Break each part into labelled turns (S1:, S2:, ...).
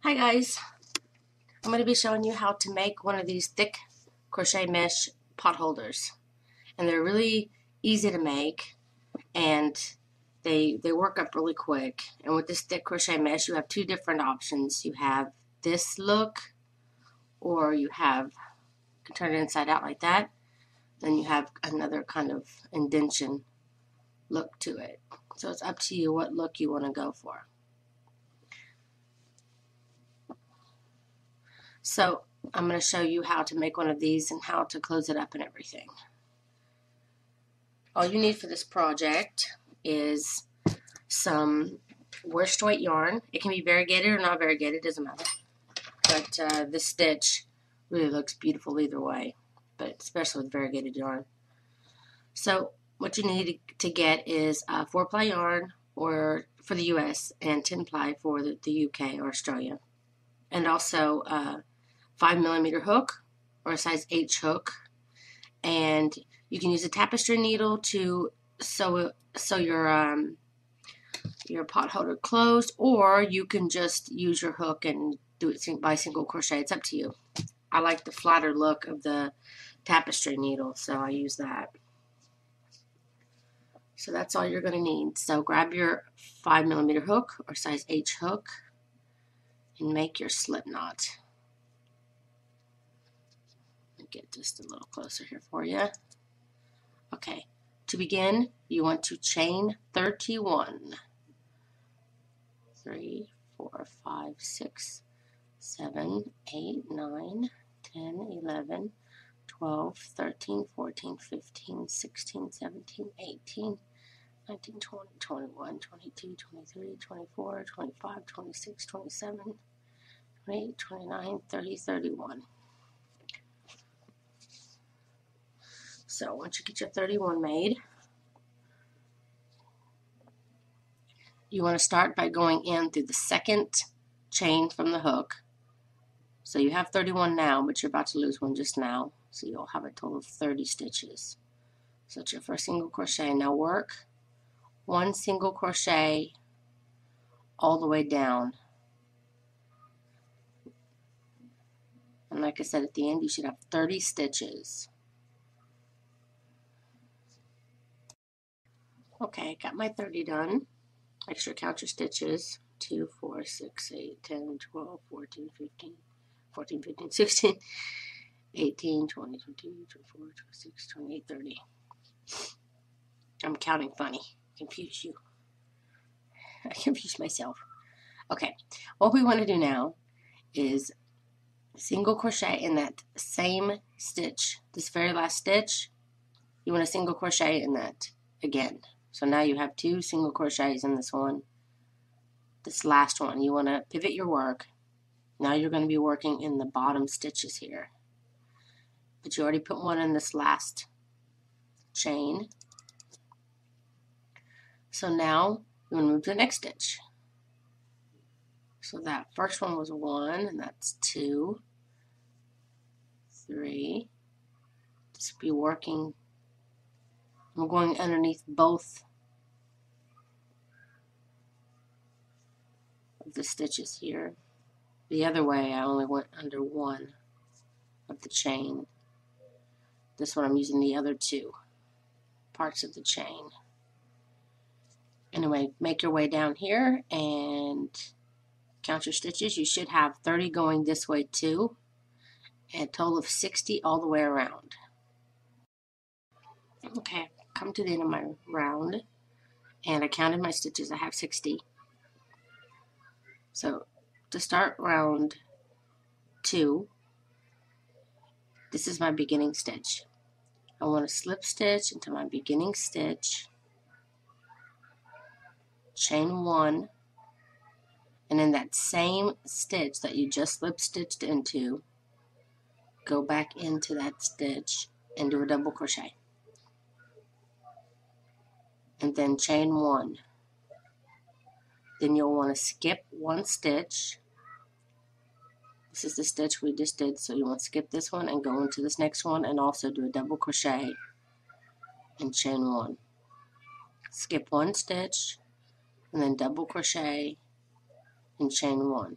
S1: Hi guys, I'm going to be showing you how to make one of these thick crochet mesh pot holders, and they're really easy to make and they work up really quick. And with this thick crochet mesh you have two different options. You have this look, or you can turn it inside out like that. Then you have another kind of indentation look to it. So it's up to you what look you want to go for. So I'm going to show you how to make one of these and how to close it up and everything. All you need for this project is some worsted weight yarn. It can be variegated or not variegated, doesn't matter. But this stitch really looks beautiful either way, but especially with variegated yarn. So what you need to get is 4-ply yarn or for the US and 10-ply for the UK or Australia. And also 5mm hook or a size H hook, and you can use a Taestry needle to sew your pot holder closed, or you can just use your hook and do it by single crochet. It's up to you. I like the flatter look of the Taestry needle, so I use that. So that's all you're going to need. So grab your 5mm hook or size H hook and make your slip knot. Get just a little closer here for you. Okay, to begin, you want to chain 31. 3, 4, 5, 6, 7, 8, 9, 10, 11, 12, 13, 14, 15, 16, 17, 18, 19, 20, 21, 22, 23, 24, 25, 26, 27, 28, 29, 30, 31. So once you get your 31 made, you want to start by going in through the second chain from the hook. So you have 31 now, but you're about to lose one just now. So you'll have a total of 30 stitches. So it's your first single crochet. Now work one single crochet all the way down. And like I said, at the end you should have 30 stitches. Okay, got my 30 done. Make sure to count your stitches. 2, 4, 6, 8, 10, 12, 14, 15, 16, 18, 20, 22, 24, 26, 28, 30. I'm counting funny. Confuse you. I confuse myself. Okay, what we want to do now is single crochet in that same stitch. This very last stitch, you want to single crochet in that again. So now you have 2 single crochets in this one. This last one, you want to pivot your work. Now you're going to be working in the bottom stitches here. But you already put one in this last chain. So now you want to move to the next stitch. So that first one was 1, and that's 2, 3. Just be working. I'm going underneath both of the stitches here. The other way, I only went under one of the chain. This one I'm using the other 2 parts of the chain. Anyway, make your way down here and count your stitches. You should have 30 going this way too, and a total of 60 all the way around. Okay, I've come to the end of my round, and I counted my stitches. I have 60. So to start round 2, this is my beginning stitch. I want to slip stitch into my beginning stitch, chain 1, and in that same stitch that you just slip stitched into, go back into that stitch and do a double crochet. And then chain 1. Then you'll want to skip 1 stitch. This is the stitch we just did, so you want to skip this one and go into this next one and also do a double crochet and chain 1. Skip 1 stitch and then double crochet and chain 1.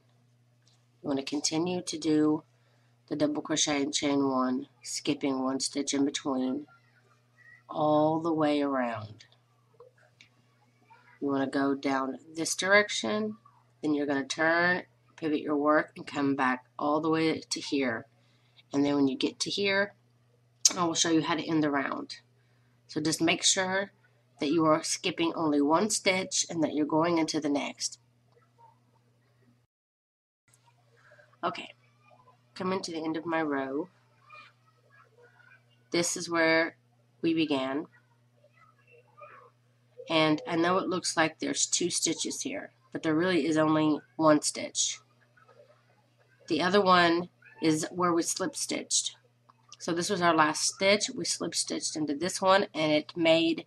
S1: You want to continue to do the double crochet and chain one, skipping one stitch in between all the way around. You want to go down this direction, then you're going to turn, pivot your work, and come back all the way to here. And then when you get to here, I will show you how to end the round. So just make sure that you are skipping only one stitch and that you're going into the next. Okay, coming to the end of my row. This is where we began. And I know it looks like there's 2 stitches here, but there really is only 1 stitch. The other one is where we slip stitched. So this was our last stitch. We slip stitched into this one, and it made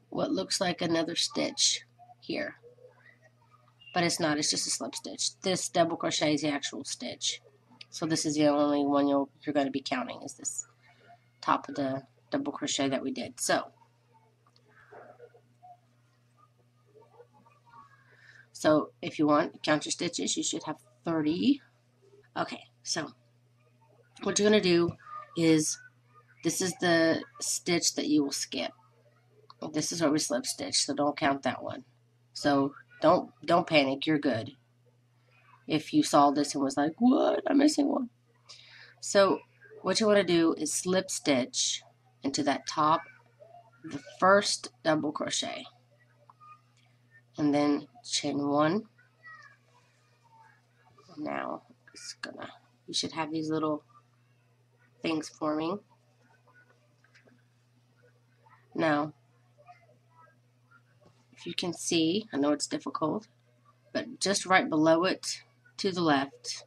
S1: what looks like another stitch here. But it's not, it's just a slip stitch. This double crochet is the actual stitch. So this is the only one you're going to be counting, is this top of the double crochet that we did. So if you want to count your stitches, you should have 30. Okay, so what you're going to do is, this is the stitch that you will skip. This is where we slip stitch, so don't count that one. So don't panic, you're good. If you saw this and was like, what? I'm missing one. So what you want to do is slip stitch into that top, the first double crochet, and then chain one. Now you should have these little things forming. Now, if you can see, I know it's difficult, but just right below it to the left,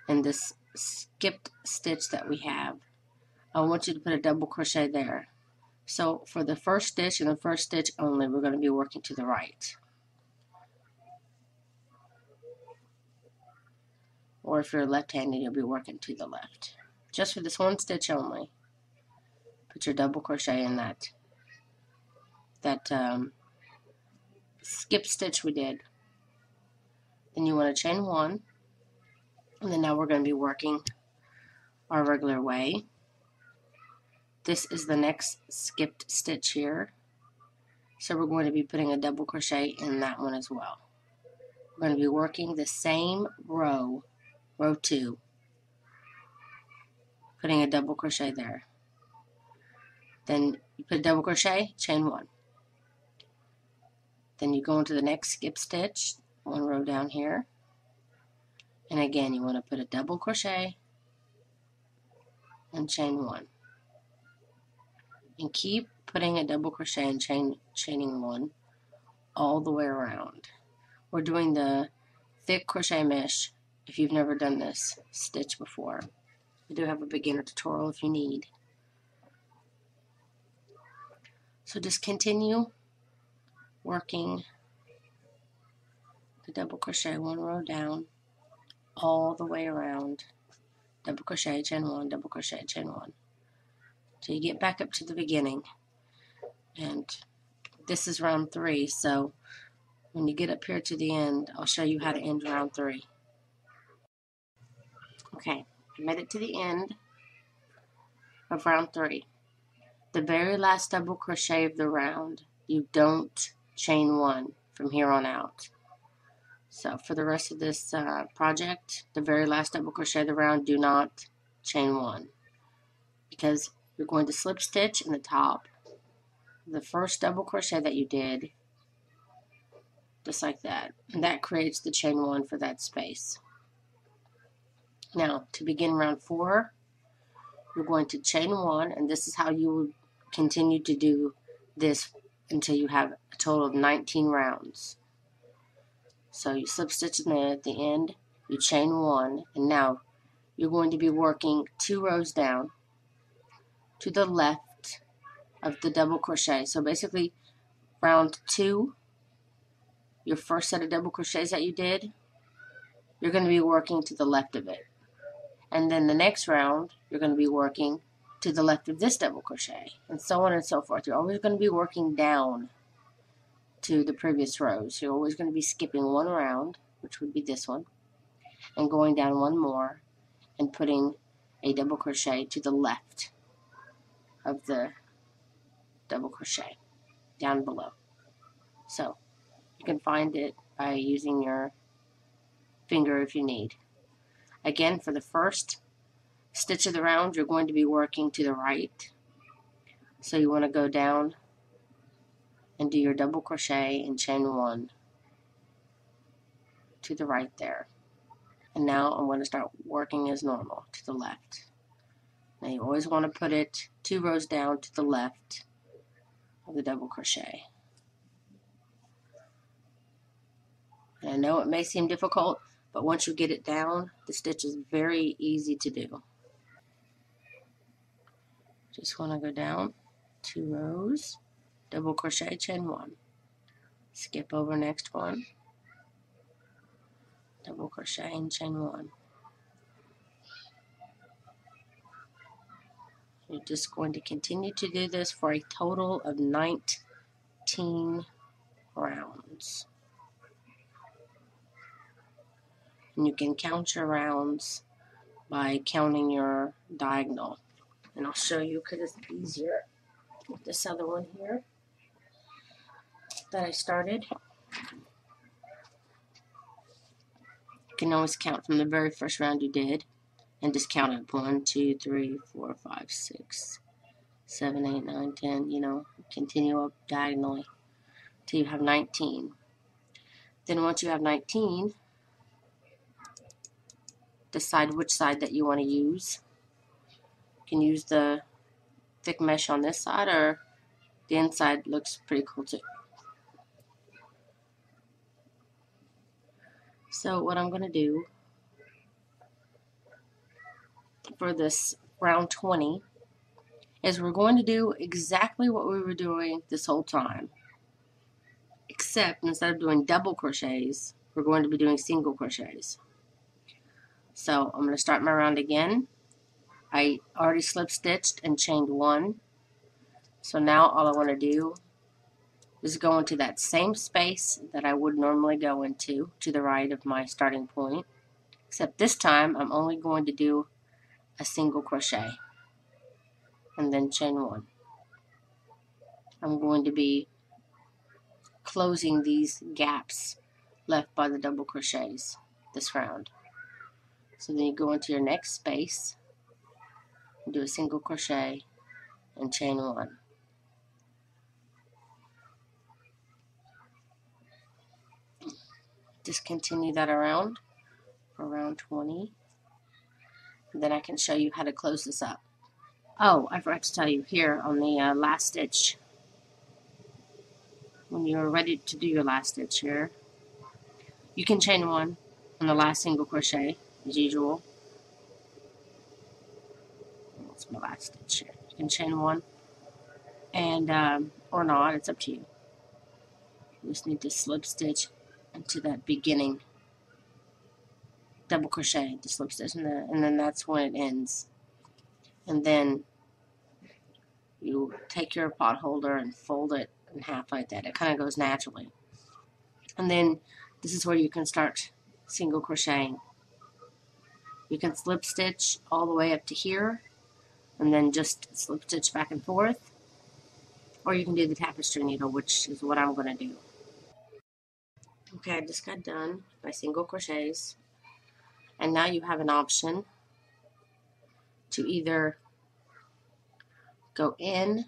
S1: in this skipped stitch that we have, I want you to put a double crochet there. So for the first stitch and the first stitch only, we're going to be working to the right. Or if you're left-handed, you'll be working to the left. Just for this one stitch only, put your double crochet in that skip stitch we did. Then you want to chain one, and then now we're going to be working our regular way. This is the next skipped stitch here, so we're going to be putting a double crochet in that one as well. We're going to be working the same row, row 2, putting a double crochet there. Then you put a double crochet, chain one. Then you go into the next skip stitch, one row down here, and again you want to put a double crochet and chain one. And keep putting a double crochet and chaining one all the way around. We're doing the thick crochet mesh if you've never done this stitch before. I do have a beginner tutorial if you need. So just continue working the double crochet one row down all the way around. Double crochet, chain one, double crochet, chain one. So you get back up to the beginning. And this is round 3, so when you get up here to the end, I'll show you how to end round 3. Okay, I made it to the end of round 3. The very last double crochet of the round, you don't chain one from here on out. So for the rest of this project, the very last double crochet of the round, do not chain one, because you're going to slip stitch in the top, the first double crochet that you did, just like that, and that creates the chain one for that space. Now to begin round 4, you're going to chain one, and this is how you will continue to do this until you have a total of 19 rounds. So you slip stitch in there at the end, you chain one, and now you're going to be working 2 rows down to the left of the double crochet. So basically round 2, your first set of double crochets that you did, you're going to be working to the left of it. And then the next round, you're going to be working to the left of this double crochet, and so on and so forth. You're always going to be working down to the previous rows. You're always going to be skipping one round, which would be this one, and going down one more and putting a double crochet to the left of the double crochet down below. So you can find it by using your finger if you need. Again, for the first stitch of the round, you're going to be working to the right. So you want to go down and do your double crochet and chain 1 to the right there. And now I'm going to start working as normal to the left. Now you always want to put it 2 rows down to the left of the double crochet. And I know it may seem difficult, but once you get it down, the stitch is very easy to do. Just want to go down 2 rows, double crochet, chain 1. Skip over next one, double crochet and chain 1. You're just going to continue to do this for a total of 19 rounds. And you can count your rounds by counting your diagonal. And I'll show you because it's easier with this other one here that I started. You can always count from the very first round you did and just count it 1, 2, 3, 4, 5, 6, 7, 8, 9, 10, you know, continue up diagonally till you have 19. Then once you have 19, decide which side that you want to use. You can use the thick mesh on this side, or the inside looks pretty cool too. So what I'm going to do for this round 20 is we're going to do exactly what we were doing this whole time, except instead of doing double crochets, we're going to be doing single crochets. So I'm going to start my round again. I already slip stitched and chained 1. So now all I want to do is go into that same space that I would normally go into to the right of my starting point, except this time I'm only going to do a single crochet and then chain 1. I'm going to be closing these gaps left by the double crochets this round. So then you go into your next space and do a single crochet and chain 1. Just continue that around for round 20. And then I can show you how to close this up. Oh, I forgot to tell you here on the last stitch, when you're ready to do your last stitch here, you can chain 1 on the last single crochet as usual. That's my last stitch here. You can chain 1 and or not, it's up to you. You just need to slip stitch into that beginning double crochet, the slip stitch, and then that's when it ends. And then you take your pot holder and fold it in half like that. It kind of goes naturally. And then this is where you can start single crocheting. You can slip stitch all the way up to here and then just slip stitch back and forth, or you can do the tapestry needle, which is what I'm going to do. Okay, I just got done my single crochets, and now you have an option to either go in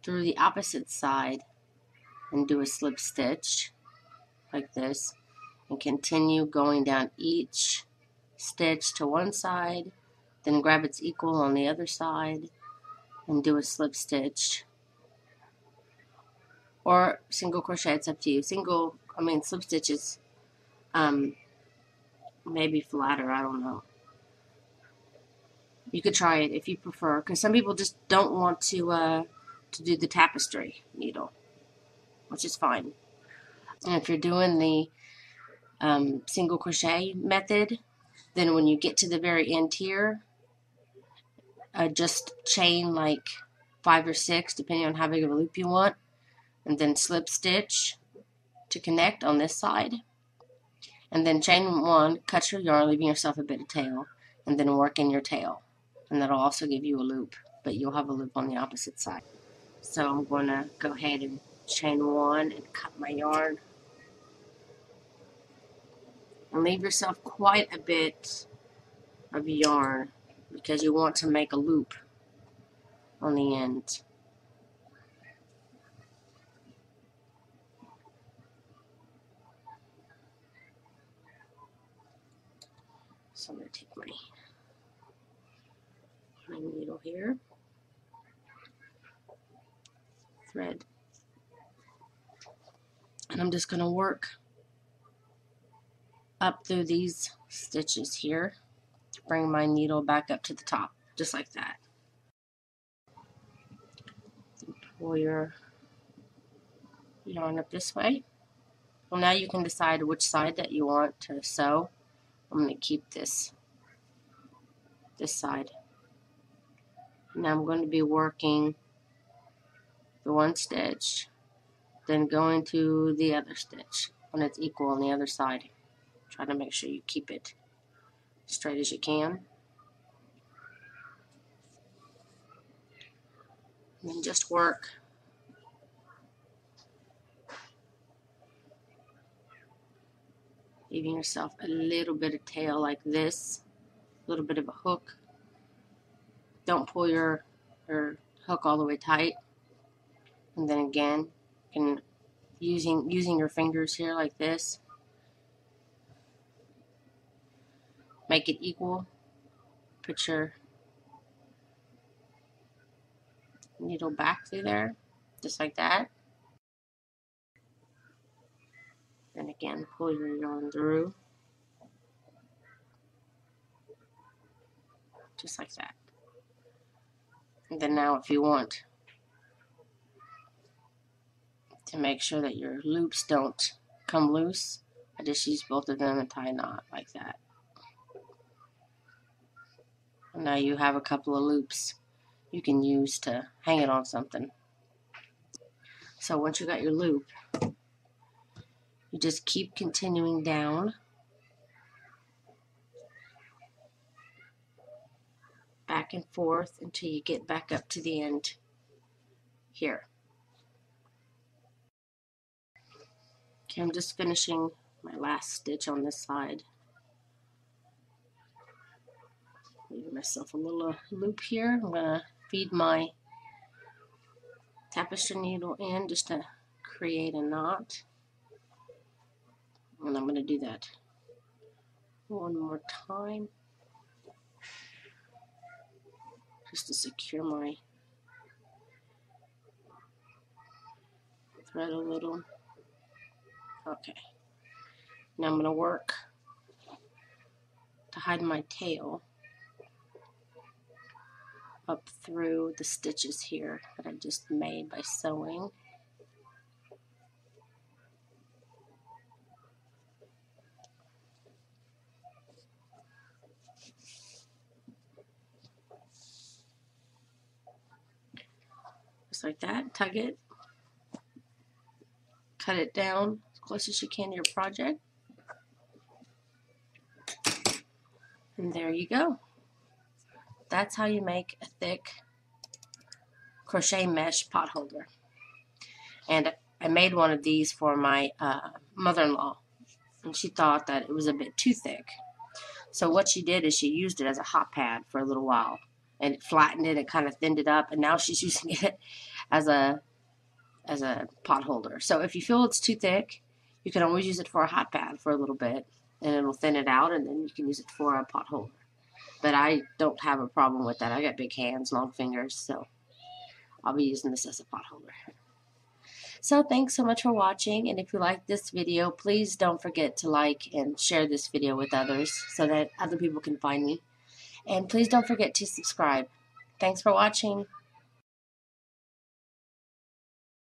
S1: through the opposite side and do a slip stitch like this, and continue going down each stitch to one side, then grab its equal on the other side and do a slip stitch, or single crochet. It's up to you. Slip stitches maybe flatter, I don't know. You could try it if you prefer, because some people just don't want to do the tapestry needle, which is fine. And if you're doing the single crochet method, then when you get to the very end here, just chain like 5 or 6, depending on how big of a loop you want, and then slip stitch to connect on this side. And then chain 1, cut your yarn, leaving yourself a bit of tail, and then work in your tail. And that'll also give you a loop, but you'll have a loop on the opposite side. So I'm going to go ahead and chain 1 and cut my yarn. And leave yourself quite a bit of yarn because you want to make a loop on the end. So I'm going to take my needle here, thread, and I'm just going to work up through these stitches here to bring my needle back up to the top, just like that. And pull your yarn up this way. Well, now you can decide which side that you want to sew. I'm going to keep this side. Now I'm going to be working the one stitch, then going to the other stitch when it's equal on the other side. Try to make sure you keep it straight as you can. And then just work leaving yourself a little bit of tail like this, a little bit of a hook. Don't pull your hook all the way tight. And then again, using your fingers here like this, make it equal. Put your needle back through there, just like that. Then again, pull your yarn through, just like that. And then now if you want to make sure that your loops don't come loose, I just use both of them and tie a knot like that. And now you have a couple of loops you can use to hang it on something. So once you got your loop, you just keep continuing down, back and forth until you get back up to the end here. Okay, I'm just finishing my last stitch on this side. Leave myself a little loop here. I'm going to feed my tapestry needle in just to create a knot. And I'm going to do that one more time just to secure my thread a little. Okay. Now I'm going to work to hide my tail up through the stitches here that I just made by sewing. Just like that. Tug it. Cut it down as close as you can to your project. And there you go. That's how you make a thick crochet mesh pot holder. And I made one of these for my mother-in-law, and she thought that it was a bit too thick. So what she did is she used it as a hot pad for a little while, and it flattened it and kind of thinned it up, and now she's using it as a pot holder. So if you feel it's too thick, you can always use it for a hot pad for a little bit, and it'll thin it out, and then you can use it for a pot holder. But I don't have a problem with that. I got big hands, long fingers, so I'll be using this as a pot holder. So thanks so much for watching, and if you like this video, please don't forget to like and share this video with others so that other people can find me. And please don't forget to subscribe. Thanks for watching.